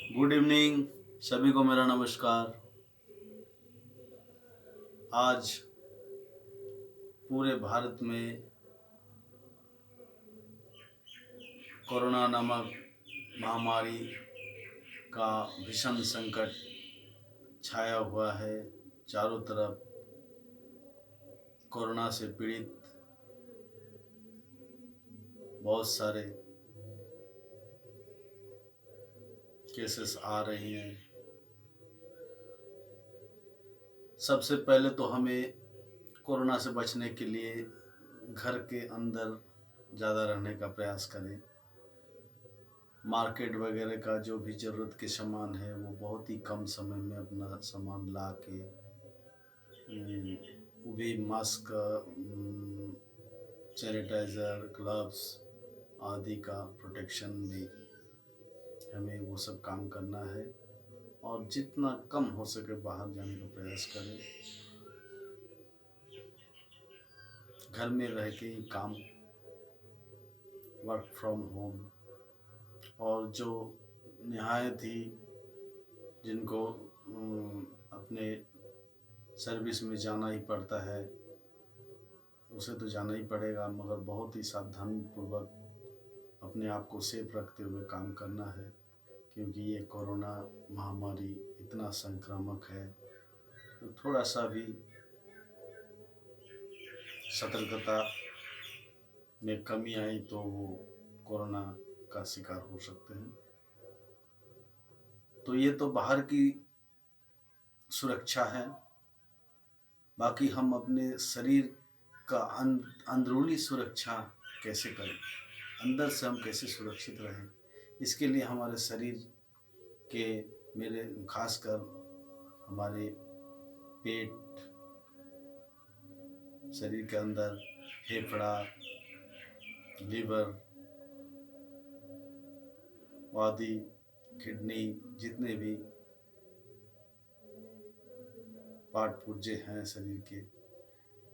Good evening सभी को मेरा नमस्कार। आज पूरे भारत में कोरोना नामक महामारी का भीषण संकट छाया हुआ है। चारों तरफ कोरोना से पीड़ित बहुत सारे केसेस आ रही हैं। सबसे पहले तो हमें कोरोना से बचने के लिए घर के अंदर ज़्यादा रहने का प्रयास करें। मार्केट वगैरह का जो भी ज़रूरत के सामान है वो बहुत ही कम समय में अपना सामान ला के वो भी मास्क, सैनिटाइज़र, ग्लव्स आदि का प्रोटेक्शन में हमें वो सब काम करना है और जितना कम हो सके बाहर जाने का प्रयास करें। घर में रह के ही काम, वर्क फ्रॉम होम। और जो निहायत ही जिनको अपने सर्विस में जाना ही पड़ता है उसे तो जाना ही पड़ेगा, मगर बहुत ही सावधानीपूर्वक अपने आप को सेफ रखते हुए काम करना है, क्योंकि ये कोरोना महामारी इतना संक्रामक है। तो थोड़ा सा भी सतर्कता में कमी आई तो वो कोरोना का शिकार हो सकते हैं। तो ये तो बाहर की सुरक्षा है। बाकी हम अपने शरीर का अंदरूनी सुरक्षा कैसे करें, अंदर से हम कैसे सुरक्षित रहें, इसके लिए हमारे शरीर के, मेरे खासकर हमारे पेट, शरीर के अंदर फेफड़ा, लीवर आदि, किडनी, जितने भी पार्ट पुर्जे हैं शरीर के,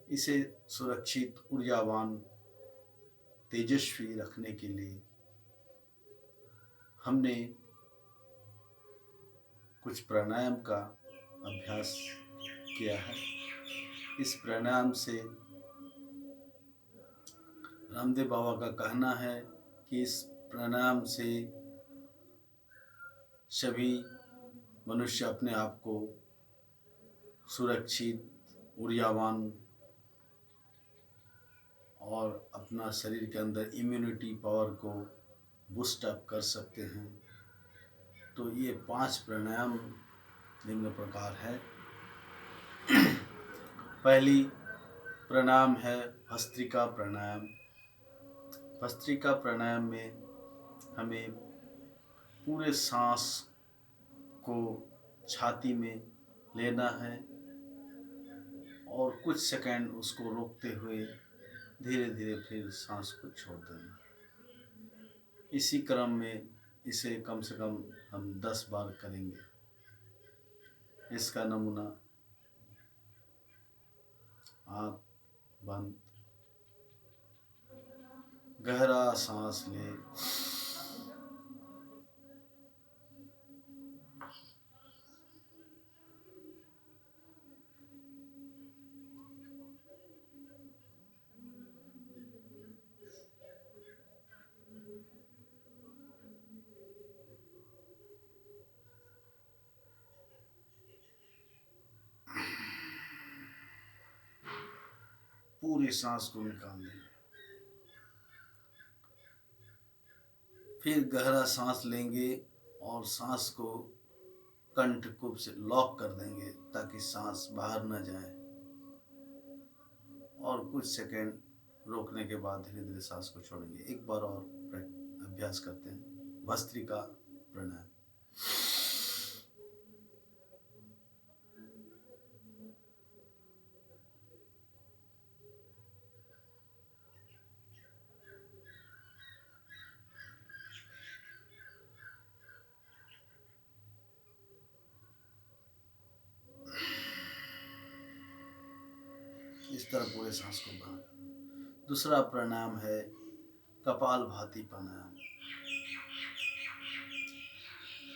इसे सुरक्षित, ऊर्जावान, तेजस्वी रखने के लिए हमने कुछ प्राणायाम का अभ्यास किया है। इस प्राणायाम से रामदेव बाबा का कहना है कि इस प्राणायाम से सभी मनुष्य अपने आप को सुरक्षित, ऊर्जावान और अपना शरीर के अंदर इम्यूनिटी पावर को बूस्ट अप कर सकते हैं। तो ये 5 प्राणायाम निम्न प्रकार है। पहली प्राणायाम है भस्त्रिका प्राणायाम। भस्त्रिका प्राणायाम में हमें पूरे सांस को छाती में लेना है और कुछ सेकंड उसको रोकते हुए धीरे धीरे फिर सांस को छोड़ देना। इसी क्रम में इसे कम से कम हम 10 बार करेंगे। इसका नमूना आँख बंद, गहरा सांस ले, पूरी सांस को निकाल देंगे। फिर गहरा सांस लेंगे और सांस को कंठ कुप से लॉक कर देंगे ताकि सांस बाहर न जाए, और कुछ सेकंड रोकने के बाद धीरे धीरे सांस को छोड़ेंगे। एक बार और अभ्यास करते हैं भस्त्रिका प्राणायाम। इस तरह पूरे सांस को बाहर। दूसरा प्राणायाम है कपालभाति प्राणायाम।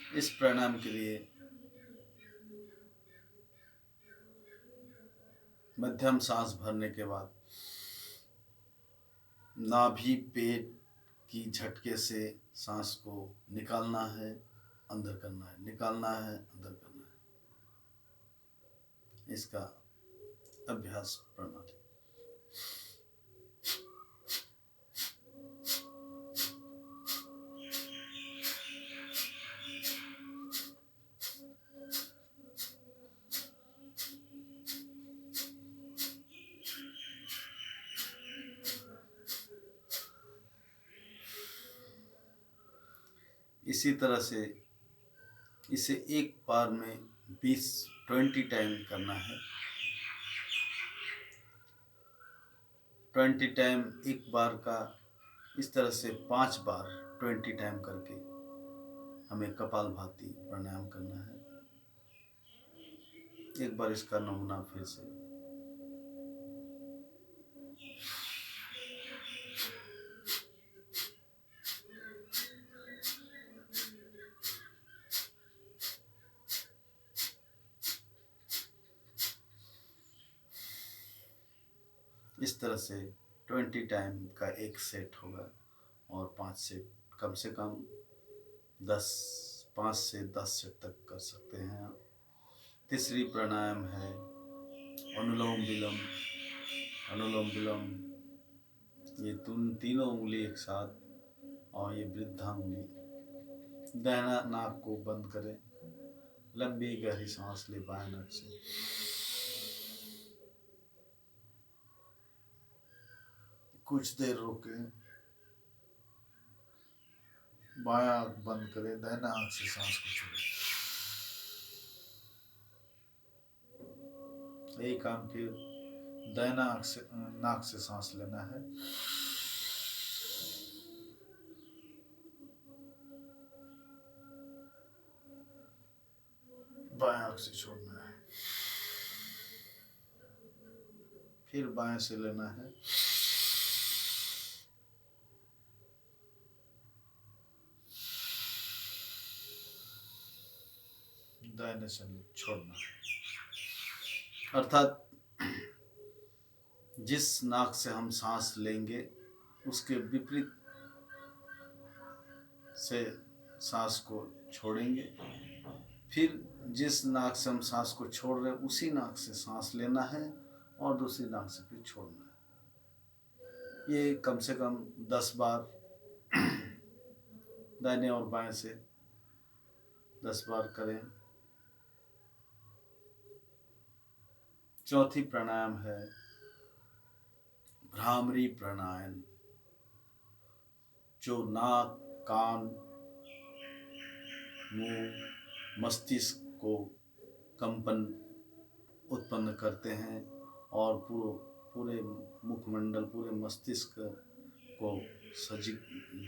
इस प्राणायाम के लिए मध्यम सांस भरने के बाद नाभि पेट की झटके से सांस को निकालना है, अंदर करना है, निकालना है, अंदर करना है। इसका अभ्यास प्रणाली। इसी तरह से इसे एक बार में 20 टाइम करना है। 20 टाइम एक बार का, इस तरह से 5 बार 20 टाइम करके हमें कपालभाति प्राणायाम करना है। एक बार इसका नमूना फिर से। इस तरह से 20 टाइम का एक सेट होगा और 5 सेट, कम से कम 5 से 10 सेट तक कर सकते हैं आप। तीसरी प्राणायाम है अनुलोम विलोम। अनुलोम विलोम, ये तीनों उंगली एक साथ और ये वृद्धा उंगली। दाहिना नाक को बंद करें, लंबी गहरी सांस ले बाएं नाक से। कुछ देर रोकें, बायां आंख बंद करें, दाहिना आंख से सांस को छोड़ें। यही काम फिर दाहिना आंख से नाक से सांस लेना है। बाएं आंख से छोड़ना है। फिर बाएं से लेना है। दाहिने से छोड़ना है। अर्थात जिस नाक से हम सांस लेंगे उसके विपरीत से सांस को छोड़ेंगे। फिर जिस नाक से हम सांस को छोड़ रहे हैं उसी नाक से सांस लेना है और दूसरी नाक से फिर छोड़ना है। ये कम से कम 10 बार दाहिने और बाएं से 10 बार करें। चौथी प्राणायाम है भ्रामरी प्राणायाम, जो नाक, कान, मुंह, मस्तिष्क को कंपन उत्पन्न करते हैं और पूरे मुखमंडल, पूरे मस्तिष्क को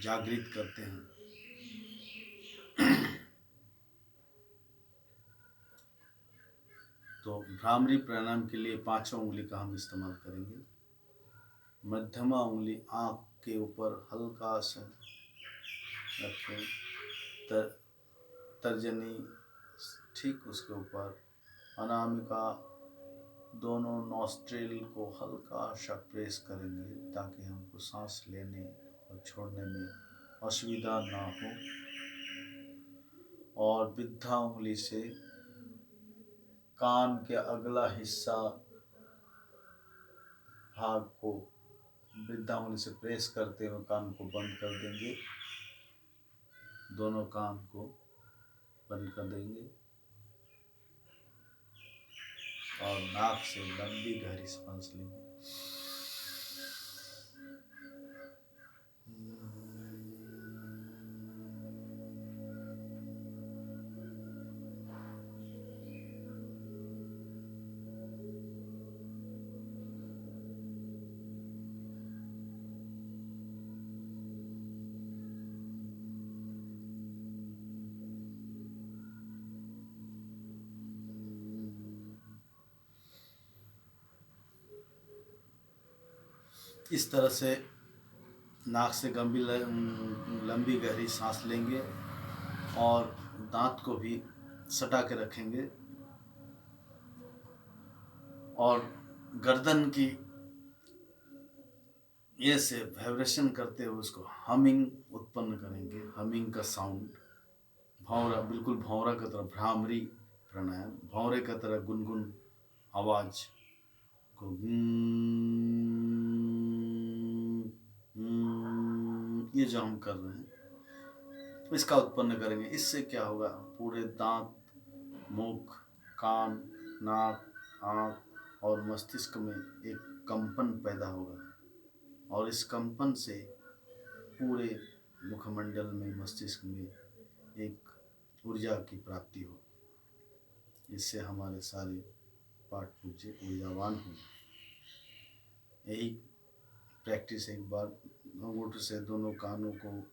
जागृत करते हैं। तो भ्रामरी प्राणायाम के लिए 5 उंगली का हम इस्तेमाल करेंगे। मध्यमा उंगली आँख के ऊपर हल्का सा रखें, तर्जनी ठीक उसके ऊपर। अनामिका दोनों नॉस्ट्रिल को हल्का सा प्रेस करेंगे ताकि हमको सांस लेने और छोड़ने में असुविधा ना हो। और वृद्धा उंगली से कान के अगला हिस्सा भाग को वृद्धा उंगली से प्रेस करते हुए कान को बंद कर देंगे। दोनों कान को बंद कर देंगे और नाक से लंबी गहरी सांस लेंगे। इस तरह से नाक से लंबी गहरी सांस लेंगे और दांत को भी सटा के रखेंगे और गर्दन की ये से वाइब्रेशन करते हुए उसको हमिंग उत्पन्न करेंगे। हमिंग का साउंड, भौंरा, बिल्कुल भौंरा की तरह, भ्रामरी प्राणायाम, भौंरे की तरह गुनगुन आवाज को ये जो हम कर रहे हैं इसका उत्पन्न करेंगे। इससे क्या होगा, पूरे दांत, मुख, कान, नाक, आँख और मस्तिष्क में एक कंपन पैदा होगा और इस कंपन से पूरे मुखमंडल में, मस्तिष्क में एक ऊर्जा की प्राप्ति हो। इससे हमारे सारे पाठ पूजे ऊर्जावान हों। यही प्रैक्टिस एक बार अंगूठे से दोनों कानों को,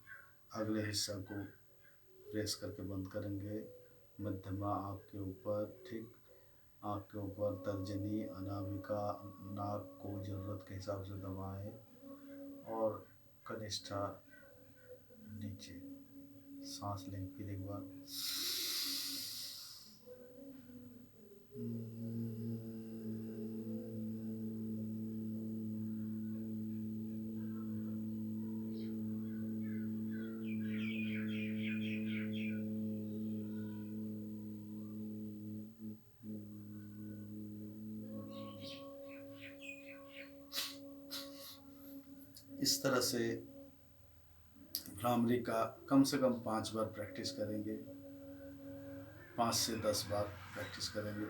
अगले हिस्सा को प्रेस करके बंद करेंगे। मध्यमा आँख के ऊपर, ठीक आँख के ऊपर तर्जनी, अनामिका, नाक को जरूरत के हिसाब से दबाएं और कनिष्ठा नीचे। सांस लें फिर एक बार। इस तरह से भ्रामरी का कम से कम 5 बार प्रैक्टिस करेंगे, 5 से 10 बार प्रैक्टिस करेंगे।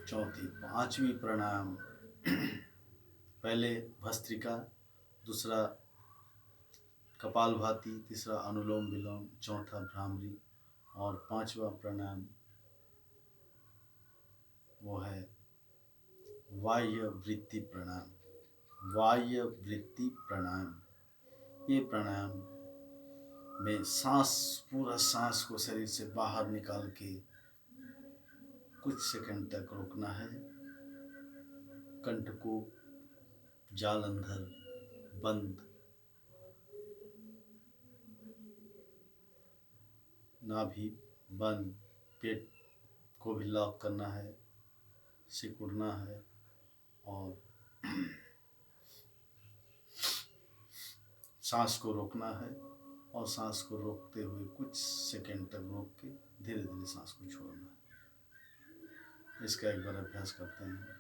चौथी, पांचवी प्राणायाम, पहले भस्त्रिका, दूसरा कपालभाति, तीसरा अनुलोम विलोम, चौथा भ्रामरी और पांचवा प्राणायाम वो है वाह्य वृत्ति प्राणायाम। वाह्य वृत्ति प्राणायाम, ये प्राणायाम में सांस, पूरा सांस को शरीर से बाहर निकाल के कुछ सेकंड तक रोकना है। कंठ को, जालंधर बंद, नाभि बंद, पेट को भी लॉक करना है, सिकुड़ना है और सांस को रोकना है और सांस को रोकते हुए कुछ सेकंड तक रोक के धीरे धीरे सांस को छोड़ना है। इसका एक बार अभ्यास करते हैं।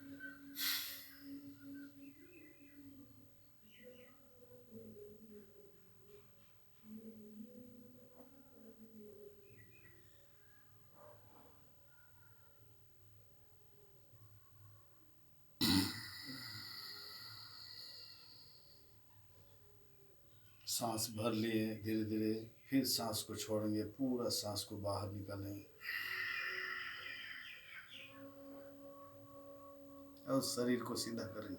सांस भर लिए धीरे धीरे, फिर सांस को छोड़ेंगे, पूरा सांस को बाहर निकालेंगे और शरीर को सीधा करेंगे।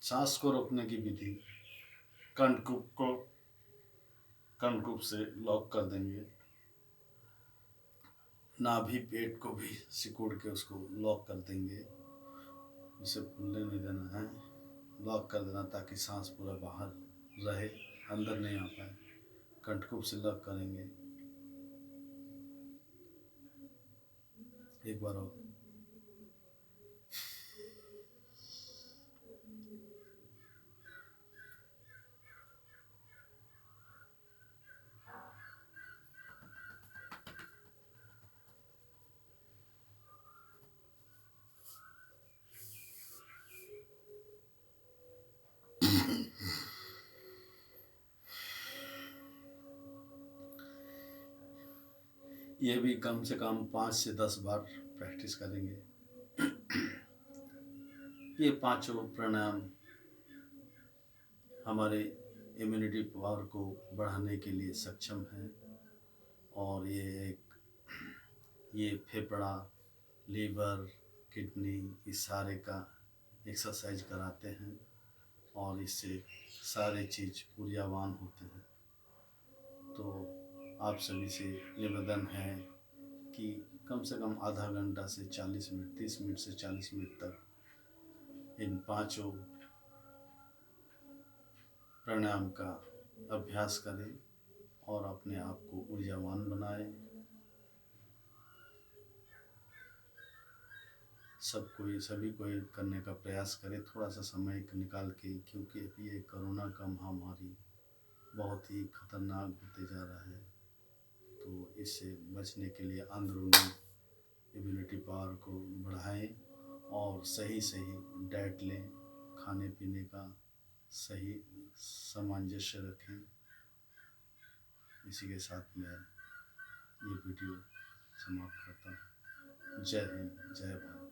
सांस को रोकने की विधि, कंठकूप को कंठकूप से लॉक कर देंगे, नाभि पेट को भी सिकुड़ के उसको लॉक कर देंगे, उसे फूलने नहीं देना है, लॉक कर देना ताकि सांस पूरा बाहर रहे, अंदर नहीं आ पाए। कंठकूप से लॉक करेंगे एक बार और। ये भी कम से कम 5 से 10 बार प्रैक्टिस करेंगे। ये पांचों प्राणायाम हमारे इम्यूनिटी पावर को बढ़ाने के लिए सक्षम है और ये फेफड़ा, लीवर, किडनी, इस सारे का एक्सरसाइज कराते हैं और इससे सारे चीज़ ऊर्जावान होते हैं। तो आप सभी से निवेदन है कि कम से कम आधा घंटा से 40 मिनट, 30 मिनट से 40 मिनट तक इन पांचों प्राणायाम का अभ्यास करें और अपने आप को ऊर्जावान बनाएं। सभी कोई करने का प्रयास करें थोड़ा सा समय निकाल के, क्योंकि अभी ये कोरोना का महामारी बहुत ही खतरनाक होते जा रहा है। तो इससे बचने के लिए अंदरूनी इम्यूनिटी पावर को बढ़ाएं और सही डाइट लें, खाने पीने का सही सामंजस्य रखें। इसी के साथ मैं ये वीडियो समाप्त करता हूँ। जय हिंद, जय भारत।